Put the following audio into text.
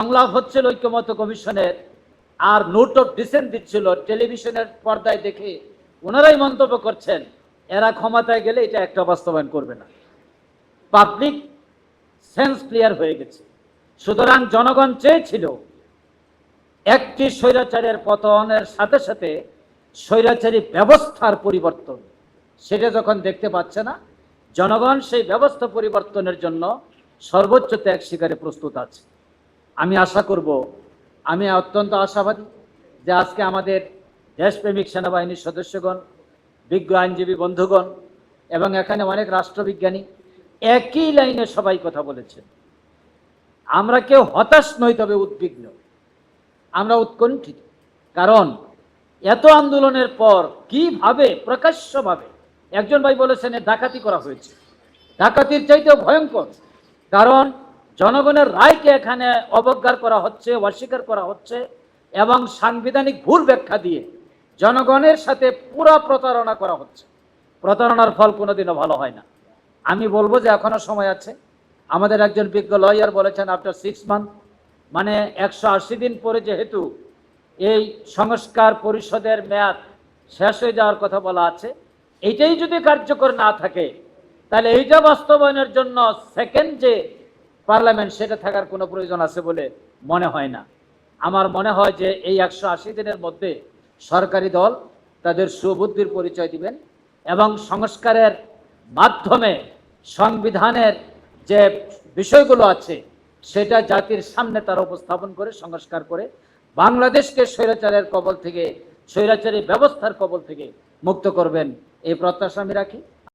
সংলাপ হচ্ছিল ঐক্যমত্য কমিশনের, আর নোট অফ ডিসেন্ট দিচ্ছিল টেলিভিশনের পর্দায় দেখে ওনারাই মন্তব্য করছেন এরা ক্ষমতায় গেলে এটা একটা বাস্তবায়ন করবে না। পাবলিক সেন্স ক্লিয়ার হয়ে গেছে। সুতরাং জনগণ চেয়েছিল একটি স্বৈরাচারের পতনের সাথে সাথে স্বৈরাচারী ব্যবস্থার পরিবর্তন। সেটা যখন দেখতে পাচ্ছে না, জনগণ সেই ব্যবস্থা পরিবর্তনের জন্য সর্বোচ্চ ত্যাগ স্বীকারে প্রস্তুত আছে। আমি আশা করব, আমি অত্যন্ত আশাবাদী যে আজকে আমাদের দেশপ্রেমিক সেনাবাহিনীর সদস্যগণ, বিজ্ঞ আইনজীবী বন্ধুগণ এবং এখানে অনেক রাষ্ট্রবিজ্ঞানী একই লাইনে সবাই কথা বলেছেন। আমরা কেউ হতাশ নই, তবে উদ্বিগ্ন, আমরা উৎকণ্ঠিত। কারণ এত আন্দোলনের পর কিভাবে প্রকাশ্যভাবে একজন ভাই বলেছেন ডাকাতি করা হয়েছে, ডাকাতির চাইতেও ভয়ঙ্কর। কারণ জনগণের রায়কে এখানে অবজ্ঞা করা হচ্ছে, অস্বীকার করা হচ্ছে এবং সাংবিধানিক ভুল ব্যাখ্যা দিয়ে জনগণের সাথে পুরো প্রতারণা করা হচ্ছে। প্রতারণার ফল কোনোদিনও ভালো হয় না। আমি বলবো যে এখনো সময় আছে। আমাদের একজন বিজ্ঞ লয়ার বলেছেন আফটার 6 মান্থ, মানে 180 দিন পরে যেহেতু এই সংস্কার পরিষদের মেয়াদ শেষ হয়ে যাওয়ার কথা বলা আছে, এইটাই যদি কার্যকর না থাকে তাহলে এইটা বাস্তবায়নের জন্য সেকেন্ড যে পার্লামেন্ট সেটা থাকার কোনো প্রয়োজন আছে বলে মনে হয় না। আমার মনে হয় যে এই 180 দিনের মধ্যে সরকারি দল তাদের সুবুদ্ধির পরিচয় দিবেন এবং সংস্কারের মাধ্যমে সংবিধানের যে বিষয়গুলো আছে সেটা জাতির সামনে তারা উপস্থাপন করে সংস্কার করে বাংলাদেশকে স্বৈরাচারের কবল থেকে, স্বৈরাচারী ব্যবস্থার কবল থেকে মুক্ত করবেন, এই প্রত্যাশা আমি রাখি।